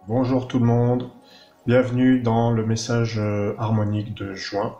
Bonjour tout le monde, bienvenue dans le message harmonique de juin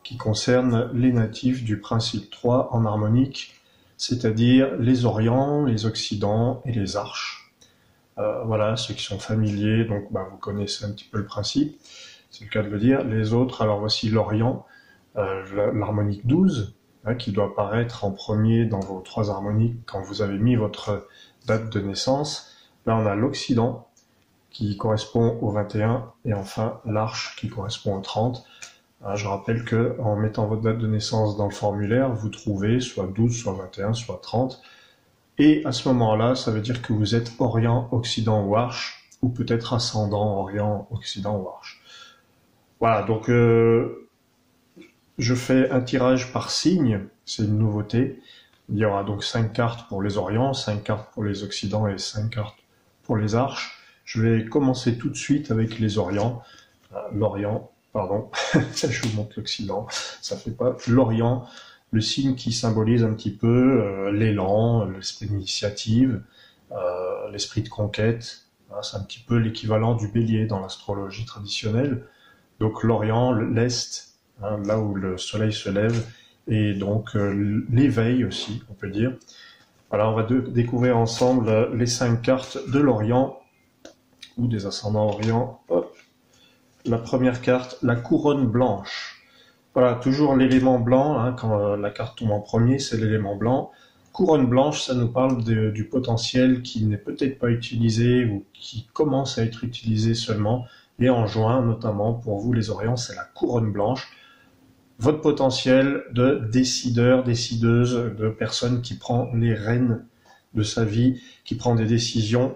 qui concerne les natifs du principe 3 en harmonique, c'est-à-dire les orients, les occidents et les arches. Voilà, ceux qui sont familiers, donc vous connaissez un petit peu le principe, c'est le cas de le dire. Les autres, alors voici l'orient, l'harmonique 12, qui doit apparaître en premier dans vos trois harmoniques quand vous avez mis votre date de naissance. Là on a l'occident, qui correspond au 21, et enfin l'arche qui correspond au 30. Je rappelle que en mettant votre date de naissance dans le formulaire, vous trouvez soit 12, soit 21, soit 30. Et à ce moment-là, ça veut dire que vous êtes Orient, Occident ou Arche, ou peut-être ascendant, Orient, Occident ou Arche. Voilà, donc je fais un tirage par signe, c'est une nouveauté. Il y aura donc 5 cartes pour les Orients, 5 cartes pour les Occidents et 5 cartes pour les Arches. Je vais commencer tout de suite avec les Orients. L'Orient, pardon, je vous montre l'Occident, ça fait pas. L'Orient, le signe qui symbolise un petit peu l'élan, l'esprit d'initiative, l'esprit de conquête. C'est un petit peu l'équivalent du bélier dans l'astrologie traditionnelle. Donc l'Orient, l'Est, là où le soleil se lève, et donc l'éveil aussi, on peut dire. Voilà, on va découvrir ensemble les 5 cartes de l'Orient, ou des ascendants Orient. Hop. La première carte, la couronne blanche. Voilà, toujours l'élément blanc, quand la carte tombe en premier, c'est l'élément blanc. Couronne blanche, ça nous parle du potentiel qui n'est peut-être pas utilisé ou qui commence à être utilisé seulement. Et en juin, notamment, pour vous les Orients, c'est la couronne blanche. Votre potentiel de décideur, décideuse, de personne qui prend les rênes de sa vie, qui prend des décisions.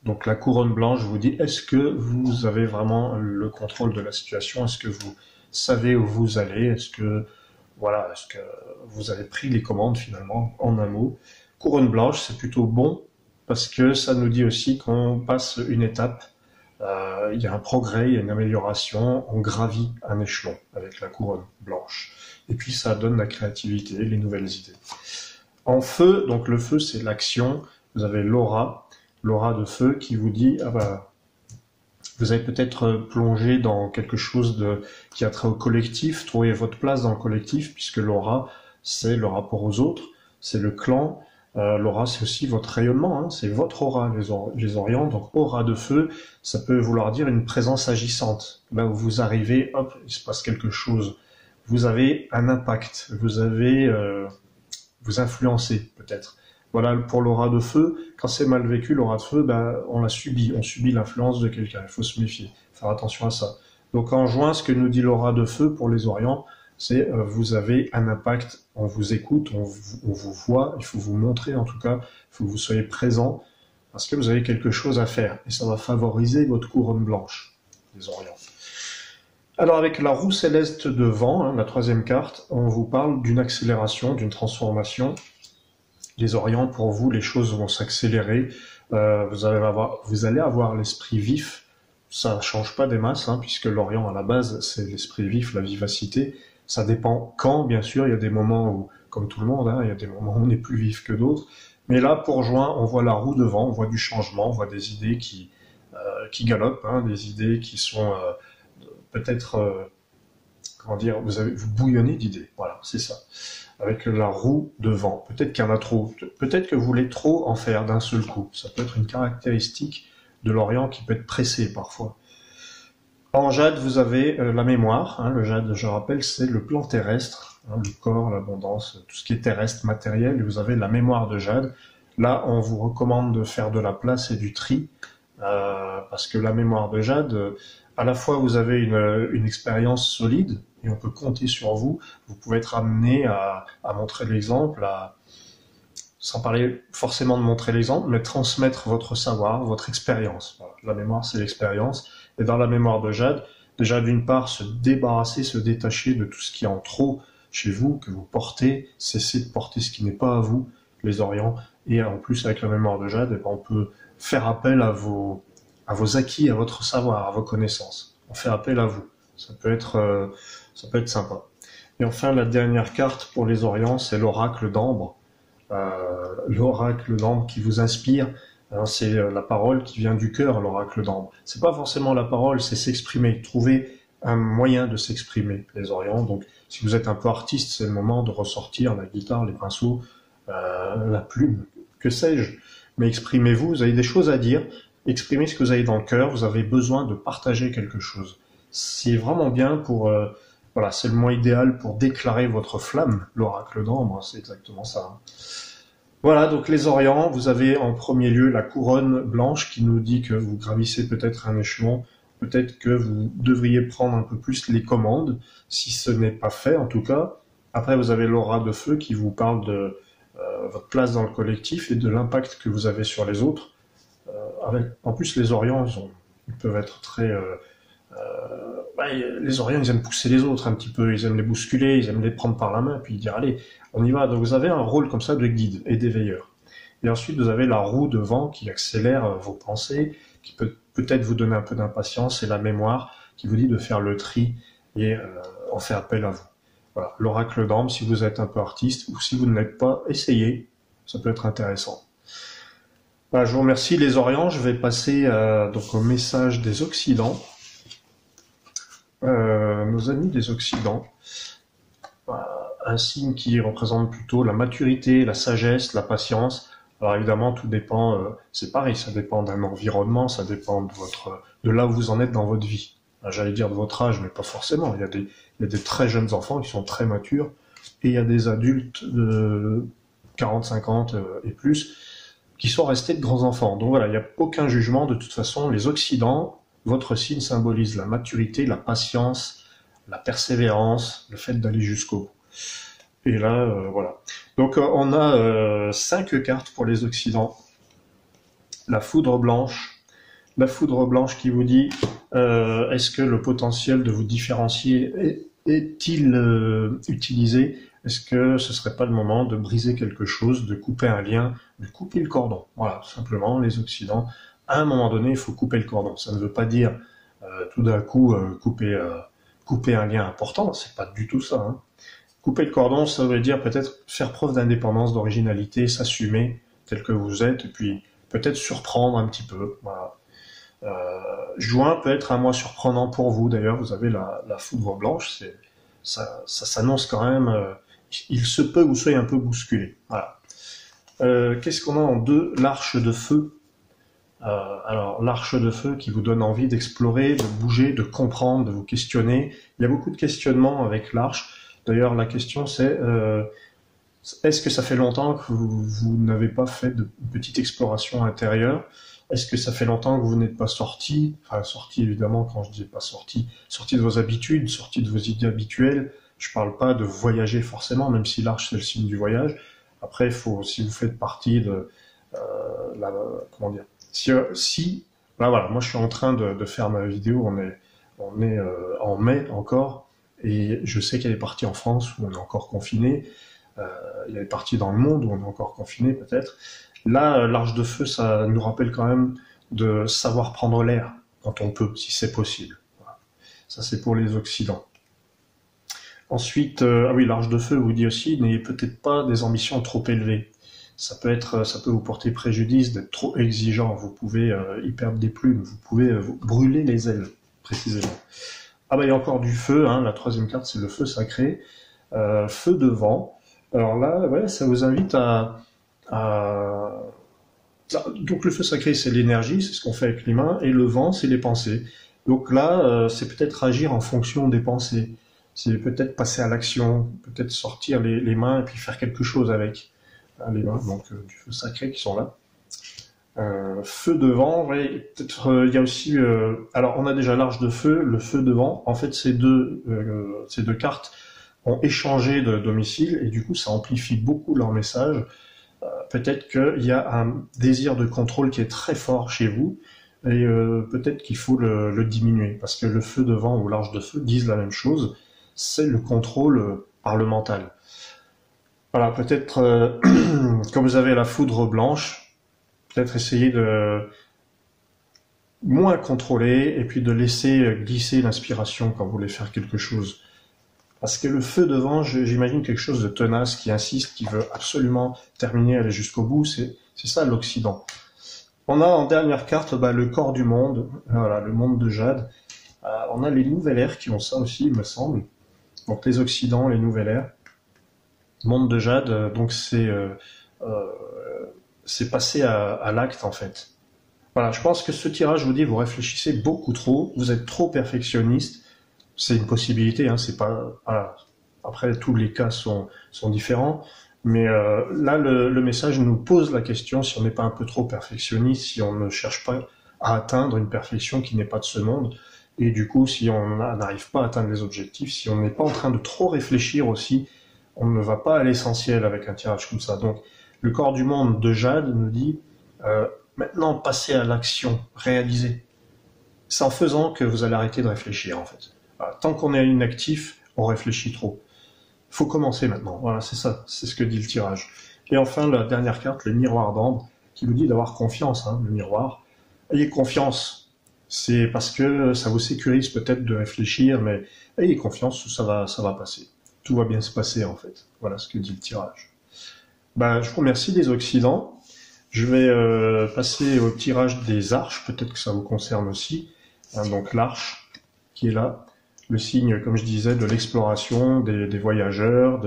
Donc la couronne blanche vous dit, est-ce que vous avez vraiment le contrôle de la situation? Est-ce que vous savez où vous allez? Est-ce que vous avez pris les commandes finalement, en un mot? Couronne blanche, c'est plutôt bon parce que ça nous dit aussi qu'on passe une étape. Il y a un progrès, il y a une amélioration, on gravit un échelon avec la couronne blanche. Et puis ça donne la créativité, les nouvelles idées. En feu, donc le feu c'est l'action, vous avez l'aura de feu qui vous dit vous avez peut-être plongé dans quelque chose qui a trait au collectif, trouver votre place dans le collectif, puisque l'aura c'est le rapport aux autres, c'est le clan. L'aura c'est aussi votre rayonnement, c'est votre aura, les Orients. Donc aura de feu, ça peut vouloir dire une présence agissante. Là où vous arrivez, hop, il se passe quelque chose. Vous avez un impact, vous influencez peut-être. Voilà, pour l'aura de feu, quand c'est mal vécu, l'aura de feu, on la subit, on subit l'influence de quelqu'un, il faut se méfier, faire attention à ça. Donc en juin, ce que nous dit l'aura de feu pour les Orients, c'est vous avez un impact, on vous écoute, on vous voit, il faut vous montrer en tout cas, il faut que vous soyez présent, parce que vous avez quelque chose à faire, et ça va favoriser votre couronne blanche, les Orients. Alors avec la roue céleste de vent, la troisième carte, on vous parle d'une accélération, d'une transformation. Les Orients, pour vous, les choses vont s'accélérer. Vous allez avoir l'esprit vif. Ça ne change pas des masses, puisque l'Orient, à la base, c'est l'esprit vif, la vivacité. Ça dépend quand, bien sûr. Il y a des moments où, comme tout le monde, il y a des moments où on est plus vif que d'autres. Mais là, pour juin, on voit la roue de vent, on voit du changement, on voit des idées qui galopent, des idées qui sont peut-être, vous bouillonnez d'idées. Voilà, c'est ça. Avec la roue de vent. Peut-être qu'il y en a trop. Peut-être que vous voulez trop en faire d'un seul coup. Ça peut être une caractéristique de l'Orient qui peut être pressée parfois. En jade, vous avez la mémoire. Le jade, je rappelle, c'est le plan terrestre, le corps, l'abondance, tout ce qui est terrestre, matériel. Et vous avez la mémoire de jade. Là, on vous recommande de faire de la place et du tri, parce que la mémoire de jade, à la fois vous avez une expérience solide, et on peut compter sur vous. Vous pouvez être amené à montrer l'exemple, sans parler forcément de montrer l'exemple, mais transmettre votre savoir, votre expérience. Voilà. La mémoire, c'est l'expérience. Et dans la mémoire de jade, déjà d'une part, se débarrasser, se détacher de tout ce qui est en trop chez vous, que vous portez, cesser de porter ce qui n'est pas à vous, les Orients. Et en plus, avec la mémoire de jade, on peut faire appel à vos acquis, à votre savoir, à vos connaissances. On fait appel à vous. Ça peut être sympa. Et enfin, la dernière carte pour les Orients, c'est l'oracle d'ambre. L'oracle d'ambre qui vous inspire Hein, c'est la parole qui vient du cœur, l'oracle d'ambre. C'est pas forcément la parole, c'est s'exprimer, trouver un moyen de s'exprimer, les Orients. Donc, si vous êtes un peu artiste, c'est le moment de ressortir la guitare, les pinceaux, la plume, que sais-je. Mais exprimez-vous, vous avez des choses à dire, exprimez ce que vous avez dans le cœur, vous avez besoin de partager quelque chose. C'est vraiment bien pour... voilà, c'est le moyen idéal pour déclarer votre flamme, l'oracle d'ambre, c'est exactement ça. Hein. Voilà, donc les Orients, vous avez en premier lieu la couronne blanche qui nous dit que vous gravissez peut-être un échelon, peut-être que vous devriez prendre un peu plus les commandes, si ce n'est pas fait en tout cas. Après, vous avez l'aura de feu qui vous parle de votre place dans le collectif et de l'impact que vous avez sur les autres. En plus, les Orients, ils peuvent être très... les Orients, ils aiment pousser les autres un petit peu, ils aiment les bousculer, ils aiment les prendre par la main, puis dire allez, on y va. Donc vous avez un rôle comme ça de guide et d'éveilleur. Et ensuite, vous avez la roue de vent qui accélère vos pensées, qui peut peut-être vous donner un peu d'impatience, et la mémoire qui vous dit de faire le tri et en fait appel à vous. Voilà, l'oracle d'ambre, si vous êtes un peu artiste, ou si vous ne l'êtes pas, essayez, ça peut être intéressant. Voilà, je vous remercie les Orients, je vais passer donc au message des Occidents. Nos amis des Occidents, un signe qui représente plutôt la maturité, la sagesse, la patience. Alors évidemment, tout dépend, c'est pareil, ça dépend d'un environnement, ça dépend de là où vous en êtes dans votre vie. J'allais dire de votre âge, mais pas forcément. Il y a des très jeunes enfants qui sont très matures, et il y a des adultes de 40, 50 et plus qui sont restés de grands enfants. Donc voilà, il n'y a aucun jugement. De toute façon, les Occidents, votre signe symbolise la maturité, la patience, la persévérance, le fait d'aller jusqu'au bout. Et là, voilà. Donc on a 5 cartes pour les Occidents. La foudre blanche. La foudre blanche qui vous dit est-ce que le potentiel de vous différencier est-il utilisé? Est-ce que ce serait pas le moment de briser quelque chose, de couper un lien, de couper le cordon? Voilà, tout simplement, les Occidents. À un moment donné, il faut couper le cordon. Ça ne veut pas dire tout d'un coup couper un lien important. C'est pas du tout ça. Hein. Couper le cordon, ça veut dire peut-être faire preuve d'indépendance, d'originalité, s'assumer tel que vous êtes, et puis peut-être surprendre un petit peu. Voilà. Juin peut être un mois surprenant pour vous. D'ailleurs, vous avez la foudre blanche. Ça s'annonce quand même. Il se peut que vous soyez un peu bousculé. Voilà. Qu'est-ce qu'on a en 2? L'arche de feu. Alors, l'arche de feu qui vous donne envie d'explorer, de bouger, de comprendre, de vous questionner. Il y a beaucoup de questionnements avec l'arche. D'ailleurs, la question c'est est-ce que ça fait longtemps que vous n'avez pas fait de petite exploration intérieure? Est-ce que ça fait longtemps que vous n'êtes pas sorti? Enfin, sorti évidemment, quand je dis pas sorti, sorti de vos habitudes, sorti de vos idées habituelles. Je parle pas de voyager forcément, même si l'arche c'est le signe du voyage. Après, si vous faites partie de comment dire, voilà, moi je suis en train de faire ma vidéo, on est en mai encore, et je sais qu'elle est partie en France où on est encore confiné, il y a des parties dans le monde où on est encore confiné peut-être. Là, l'arche de feu, ça nous rappelle quand même de savoir prendre l'air quand on peut, si c'est possible. Voilà. Ça c'est pour les Occidents. Ensuite, ah oui, l'arche de feu vous dit aussi, n'ayez peut-être pas des ambitions trop élevées. Ça peut vous porter préjudice d'être trop exigeant. Vous pouvez y perdre des plumes, vous pouvez vous brûler les ailes, précisément. Ah bah il y a encore du feu, hein, la troisième carte c'est le feu sacré, feu de vent. Alors là, ouais, ça vous invite donc le feu sacré c'est l'énergie, c'est ce qu'on fait avec les mains, et le vent c'est les pensées. Donc là, c'est peut-être agir en fonction des pensées. C'est peut-être passer à l'action, peut-être sortir les mains et puis faire quelque chose avec. Les mains, donc du feu sacré qui sont là. Feu de vent, ouais, peut-être il y a aussi. Alors on a déjà l'arche de feu, le feu de vent. En fait, ces deux cartes ont échangé de domicile et du coup ça amplifie beaucoup leur message. Peut-être qu'il y a un désir de contrôle qui est très fort chez vous et peut-être qu'il faut le diminuer parce que le feu de vent ou l'arche de feu disent la même chose. C'est le contrôle par le mental. Voilà, peut-être, comme vous avez la foudre blanche, peut-être essayer de moins contrôler et puis de laisser glisser l'inspiration quand vous voulez faire quelque chose. Parce que le feu de vent, j'imagine quelque chose de tenace, qui insiste, qui veut absolument terminer, aller jusqu'au bout, c'est ça l'Occident. On a en dernière carte le corps du monde, voilà, le monde de Jade. On a les nouvelles ères qui ont ça aussi, il me semble. Donc les Occidents, les nouvelles ères. Monde de Jade, donc euh, c'est passé à l'acte en fait. Voilà, je pense que ce tirage, je vous dis, vous réfléchissez beaucoup trop, vous êtes trop perfectionniste. C'est une possibilité, hein, c'est pas. Voilà. Après, tous les cas sont différents, mais là, le message nous pose la question si on n'est pas un peu trop perfectionniste, si on ne cherche pas à atteindre une perfection qui n'est pas de ce monde, et du coup, si on n'arrive pas à atteindre les objectifs, si on n'est pas en train de trop réfléchir aussi, on ne va pas à l'essentiel avec un tirage comme ça. Donc, le corps du monde de Jade nous dit maintenant, passez à l'action, réalisez. C'est en faisant que vous allez arrêter de réfléchir, en fait. Voilà. Tant qu'on est inactif, on réfléchit trop. Il faut commencer maintenant. Voilà, c'est ça, c'est ce que dit le tirage. Et enfin, la dernière carte, le miroir d'ambre, qui vous dit d'avoir confiance, hein, le miroir. Ayez confiance. C'est parce que ça vous sécurise peut-être de réfléchir, mais ayez confiance, ça va passer. Tout va bien se passer, en fait. Voilà ce que dit le tirage. Je vous remercie des Occidents. Je vais passer au tirage des arches, peut-être que ça vous concerne aussi. Hein, donc l'arche qui est là, le signe, comme je disais, de l'exploration, des voyageurs,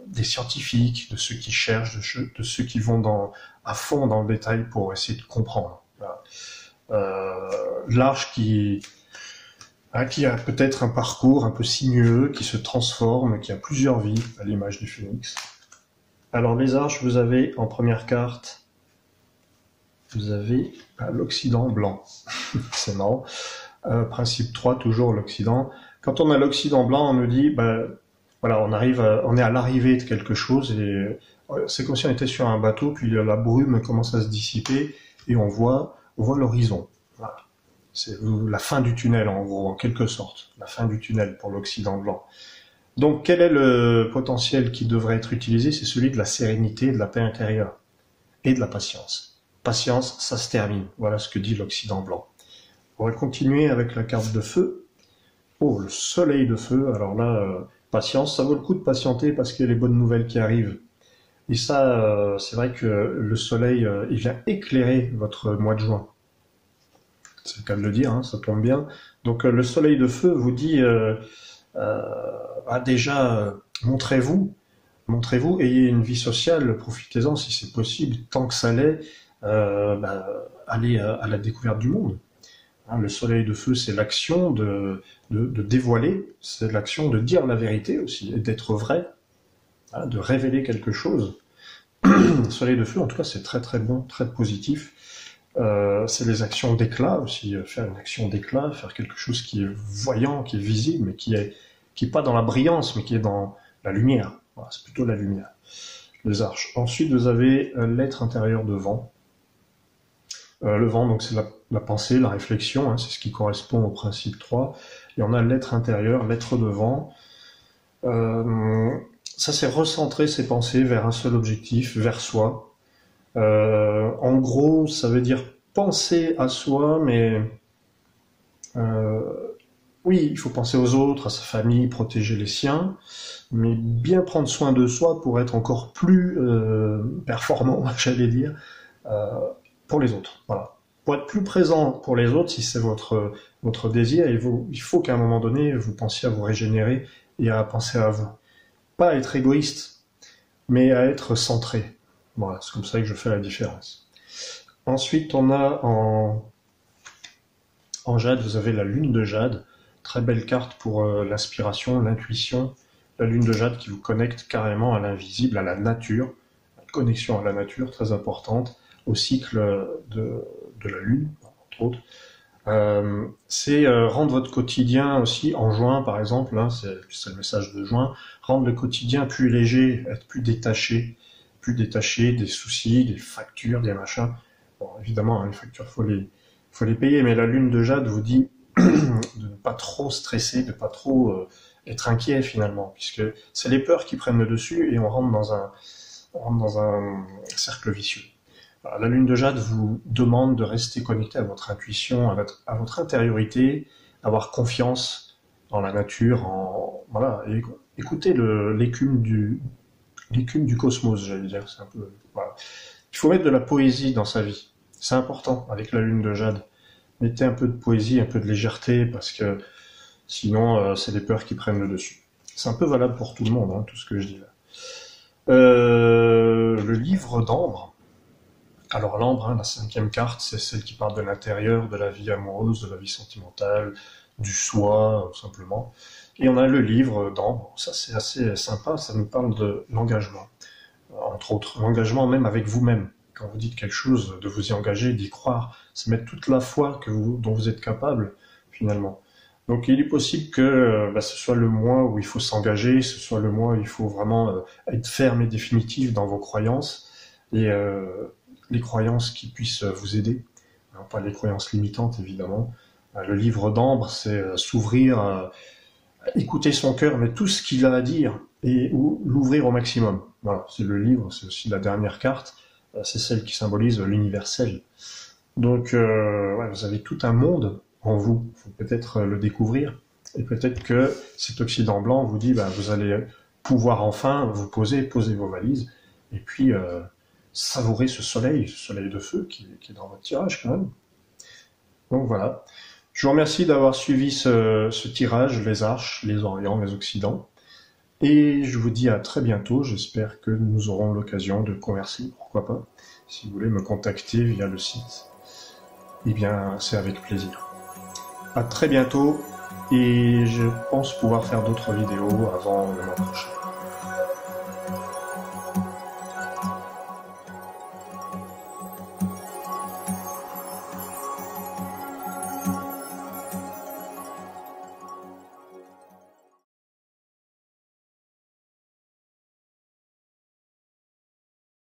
des scientifiques, de ceux qui cherchent, de ceux qui vont à fond dans le détail pour essayer de comprendre. Voilà. L'arche qui a peut-être un parcours un peu sinueux, qui se transforme, qui a plusieurs vies, à l'image du phénix. Alors les arches, vous avez en première carte, vous avez l'Occident blanc. C'est marrant. Principe 3, toujours l'Occident. Quand on a l'Occident blanc, on nous dit, voilà, on est à l'arrivée de quelque chose et c'est comme si on était sur un bateau, puis la brume commence à se dissiper et on voit l'horizon. Voilà. C'est la fin du tunnel, en gros, en quelque sorte. La fin du tunnel pour l'Occident blanc. Donc, quel est le potentiel qui devrait être utilisé? C'est celui de la sérénité, de la paix intérieure et de la patience. Patience, ça se termine. Voilà ce que dit l'Occident blanc. On va continuer avec la carte de feu. Oh, le soleil de feu. Alors là, patience, ça vaut le coup de patienter parce qu'il y a les bonnes nouvelles qui arrivent. Et ça, c'est vrai que le soleil, il vient éclairer votre mois de juin. C'est le cas de le dire, hein, ça tombe bien. Donc le soleil de feu vous dit déjà, montrez-vous, ayez une vie sociale, profitez-en si c'est possible, tant que ça l'est, allez à la découverte du monde. Hein, le soleil de feu, c'est l'action de dévoiler, c'est l'action de dire la vérité aussi, et d'être vrai, hein, de révéler quelque chose. Le soleil de feu, en tout cas, c'est très très bon, très positif. C'est les actions d'éclat aussi, faire une action d'éclat, faire quelque chose qui est voyant, qui est visible, mais qui est pas dans la brillance, mais qui est dans la lumière. Voilà, c'est plutôt la lumière. Les arches. Ensuite, vous avez l'être intérieur de vent. Le vent, donc c'est la pensée, la réflexion, hein, c'est ce qui correspond au principe 3. Et on a l'être intérieur, l'être de vent. Ça, c'est recentrer ses pensées vers un seul objectif, vers soi. En gros, ça veut dire penser à soi, mais oui, il faut penser aux autres, à sa famille, protéger les siens, mais bien prendre soin de soi pour être encore plus performant, j'allais dire, euh, pour les autres. Voilà. Pour être plus présent pour les autres, si c'est votre désir, il faut qu'à un moment donné, vous pensiez à vous régénérer et à penser à vous. Pas à être égoïste, mais à être centré. Voilà, c'est comme ça que je fais la différence. Ensuite, on a en jade, vous avez la lune de jade. Très belle carte pour l'inspiration, l'intuition. La lune de jade qui vous connecte carrément à l'invisible, à la nature. La connexion à la nature, très importante, au cycle de la lune, entre autres. C'est rendre votre quotidien aussi, en juin par exemple, hein, c'est le message de juin, rendre le quotidien plus léger, être plus détaché des soucis, des factures, des machins. Bon, évidemment, hein, les factures, faut les payer, mais la lune de jade vous dit de ne pas trop stresser, de ne pas trop être inquiet finalement, puisque c'est les peurs qui prennent le dessus et on rentre dans un cercle vicieux. Alors, la lune de jade vous demande de rester connecté à votre intuition, à votre intériorité, avoir confiance en la nature, voilà, et écoutez l'écume du cosmos, j'allais dire. C'est un peu, voilà. Il faut mettre de la poésie dans sa vie. C'est important avec la lune de jade. Mettez un peu de poésie, un peu de légèreté, parce que sinon, c'est les peurs qui prennent le dessus. C'est un peu valable pour tout le monde, hein, tout ce que je dis là. Le livre d'ambre. Alors l'ambre, hein, la 5e carte, c'est celle qui parle de l'intérieur, de la vie amoureuse, de la vie sentimentale, du soi, simplement. Et on a le livre d'ambre. Ça, c'est assez sympa. Ça nous parle de l'engagement. Entre autres, l'engagement même avec vous-même. Quand vous dites quelque chose, de vous y engager, d'y croire, c'est mettre toute la foi dont vous êtes capable, finalement. Donc il est possible que ce soit le mois où il faut s'engager, ce soit le mois où il faut vraiment être ferme et définitif dans vos croyances, et les croyances qui puissent vous aider, non pas les croyances limitantes évidemment. Le livre d'ambre, c'est s'ouvrir, écouter son cœur, mais tout ce qu'il a à dire, et ou l'ouvrir au maximum. Voilà, c'est le livre, c'est aussi la dernière carte, c'est celle qui symbolise l'universel. Donc ouais, vous avez tout un monde en vous, il faut peut-être le découvrir, et peut-être que cet Occident blanc vous dit, vous allez pouvoir enfin vous poser vos valises, et puis savourer ce soleil de feu qui est dans votre tirage quand même. Donc voilà. Je vous remercie d'avoir suivi ce tirage, les arches, les orients, les occidents. Et je vous dis à très bientôt. J'espère que nous aurons l'occasion de converser, pourquoi pas. Si vous voulez me contacter via le site, eh bien, c'est avec plaisir. À très bientôt. Et je pense pouvoir faire d'autres vidéos avant le mois prochain.